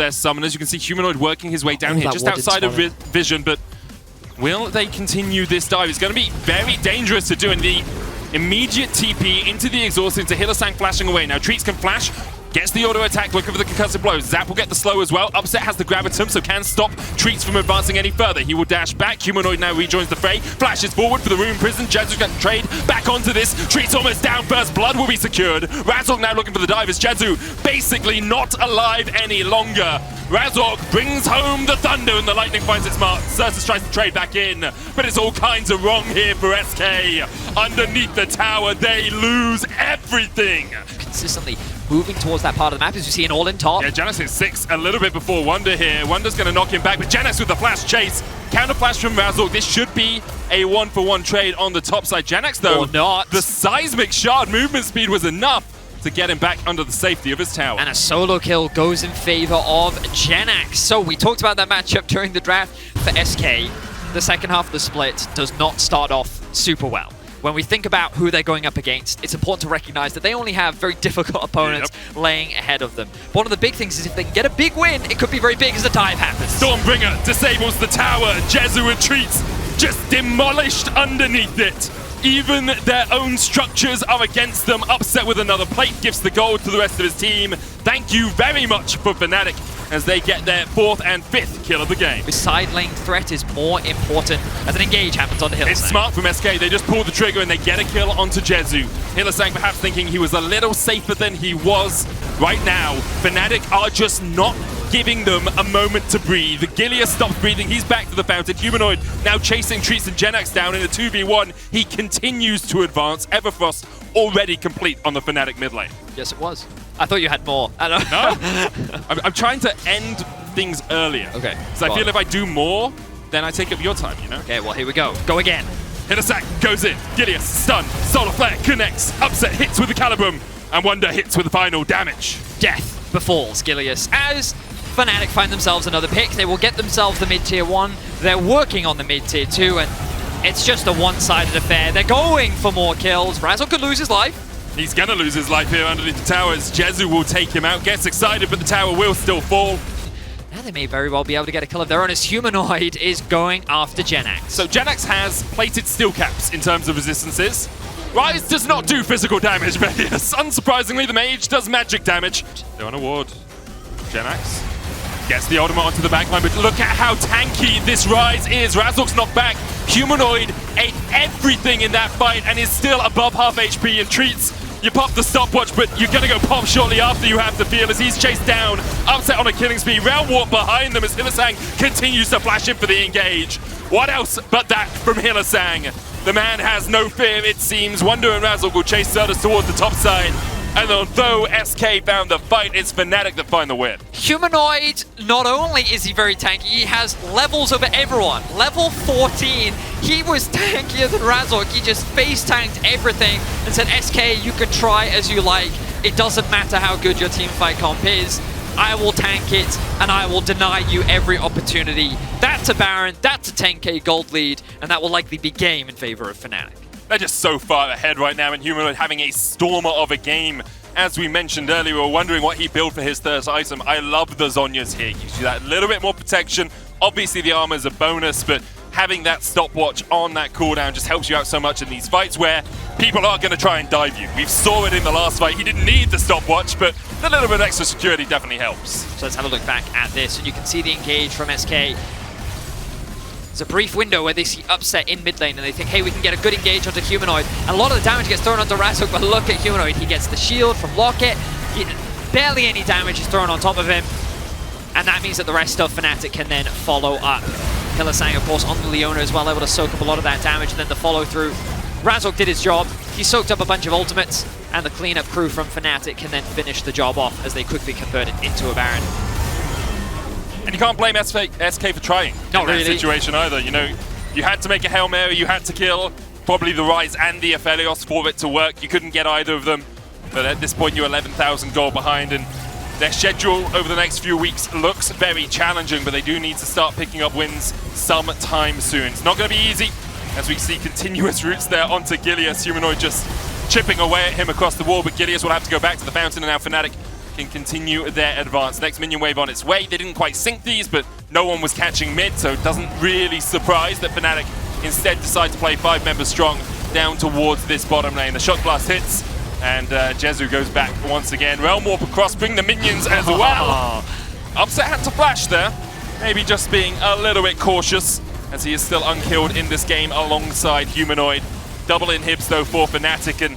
their summoners. You can see Humanoid working his way down here, just outside of vision, but will they continue this dive? It's going to be very dangerous to do in the immediate TP into the exhaust, into Hylissang flashing away. Now Treats can flash, gets the auto attack, looking for the concussive blow. Zap will get the slow as well. Upset has the gravitum, so can stop Treats from advancing any further. He will dash back. Humanoid now rejoins the fray. Flashes forward for the Rune Prison. Jadzu's got to trade back onto this. Treats almost down first. Blood will be secured. Razork now looking for the dive as Jadzu basically not alive any longer. Razork brings home the thunder and the lightning finds its mark. Certus tries to trade back in, but it's all kinds of wrong here for SK. Underneath the tower, they lose everything. Consistently moving towards that part of the map, as you see an all-in top. Yeah, Janus is 6 a little bit before Wonder here. Wonder's going to knock him back, but Janus with the flash chase. Counter flash from Razork. This should be a 1-for-1 trade on the top side. Janax, though, or not. The seismic shard movement speed was enough to get him back under the safety of his tower. And a solo kill goes in favor of Janax. So we talked about that matchup during the draft for SK. The second half of the split does not start off super well. When we think about who they're going up against, it's important to recognize that they only have very difficult opponents laying ahead of them. But one of the big things is if they can get a big win, it could be very big as the dive happens. Stormbringer disables the tower. Jezu retreats, just demolished underneath it. Even their own structures are against them. Upset with another plate, gives the gold to the rest of his team. Thank you very much for Fnatic as they get their 4th and 5th kill of the game. The side lane threat is more important as an engage happens on the Hylissang. It's smart from SK. They just pull the trigger and they get a kill onto Jezu. Hylissang perhaps thinking he was a little safer than he was. Right now, Fnatic are just not giving them a moment to breathe. Gilius stops breathing. He's back to the fountain. Humanoid now chasing Treats and Jenax down in a 2v1. He continues to advance. Everfrost already complete on the Fnatic mid lane. Yes, it was. I thought you had more. I don't know. I'm trying to end things earlier. Okay. So I feel if I do more, then I take up your time, you know? Okay, well, here we go. Go again. Hylissang goes in. Gilius stun. Solar Flare connects. Upset hits with the Calibrum. And Wonder hits with the final damage. Death befalls Gilius as Fnatic find themselves another pick. They will get themselves the mid-tier 1. They're working on the mid-tier 2, and it's just a one-sided affair. They're going for more kills. Razork could lose his life. He's gonna lose his life here underneath the towers. Jezu will take him out, gets excited, but the tower will still fall. Now they may very well be able to get a kill of their own as Humanoid is going after Jenax. So Jenax has plated steel caps in terms of resistances. Rise does not do physical damage, but yes, unsurprisingly, the mage does magic damage. They're on a ward. Jenax gets the ultimate onto the backline, but look at how tanky this Rise is. Razork's knocked back. Humanoid ate everything in that fight and is still above half HP and Treats. You pop the stopwatch, but you're going to go pop shortly after, you have to feel, as he's chased down. Upset on a killing spree. Round warp behind them as Hylissang continues to flash in for the engage. What else but that from Hylissang? The man has no fear, it seems. Wonder and Razork will chase Certus towards the top side. And although SK found the fight, it's Fnatic that find the win. Humanoid, not only is he very tanky, he has levels over everyone. Level 14, he was tankier than Razork. He just face tanked everything and said, SK, you can try as you like. It doesn't matter how good your teamfight comp is. I will tank it, and I will deny you every opportunity. That's a Baron, that's a 10k gold lead, and that will likely be game in favor of Fnatic. They're just so far ahead right now, and Humanoid having a stormer of a game. As we mentioned earlier, we were wondering what he built for his third item. I love the Zhonya's here. Gives you that little bit more protection. Obviously, the armor is a bonus, but having that stopwatch on that cooldown just helps you out so much in these fights where people are going to try and dive you. We saw it in the last fight. He didn't need the stopwatch, but a little bit of extra security definitely helps. So let's have a look back at this, and you can see the engage from SK. There's a brief window where they see Upset in mid lane and they think, hey, we can get a good engage onto Humanoid. And a lot of the damage gets thrown onto Razork, but look at Humanoid. He gets the shield from Locket. Barely any damage is thrown on top of him. And that means that the rest of Fnatic can then follow up. Hylissang, of course, on the Leona as well, able to soak up a lot of that damage and then the follow through. Razork did his job. He soaked up a bunch of ultimates, and the cleanup crew from Fnatic can then finish the job off as they quickly convert it into a Baron. And you can't blame SK for trying in that situation either. You know, you had to make a Hail Mary, you had to kill probably the Rise and the Aphelios for it to work. You couldn't get either of them. But at this point, you're 11,000 gold behind, and their schedule over the next few weeks looks very challenging, but they do need to start picking up wins sometime soon. It's not going to be easy, as we see continuous routes there onto Gilius. Humanoid just chipping away at him across the wall, but Gilius will have to go back to the fountain, and now Fnatic can continue their advance. Next minion wave on its way. They didn't quite sync these, but no one was catching mid, so it doesn't really surprise that Fnatic instead decide to play 5 members strong down towards this bottom lane. The shot blast hits, and Jezu goes back once again. Realm Warp across, bring the minions as well. Upset had to flash there. Maybe just being a little bit cautious, as he is still unkilled in this game alongside Humanoid. Double inhibs though for Fnatic, and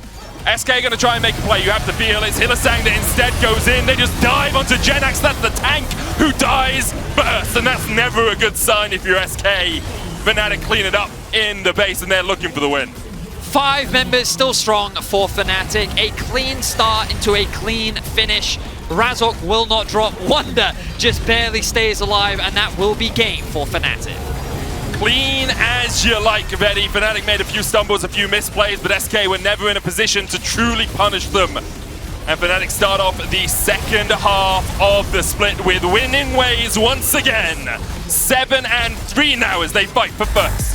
SK going to try and make a play. You have to feel it's Hylissang that instead goes in. They just dive onto Genax. That's the tank who dies first, and that's never a good sign if you're SK. Fnatic clean it up in the base, and they're looking for the win. 5 members still strong for Fnatic. A clean start into a clean finish. Razork will not drop. Wonder just barely stays alive, and that will be game for Fnatic. Clean as you like, Vetti. Fnatic made a few stumbles, a few misplays, but SK were never in a position to truly punish them. And Fnatic start off the second half of the split with winning ways once again. 7-3 now as they fight for first.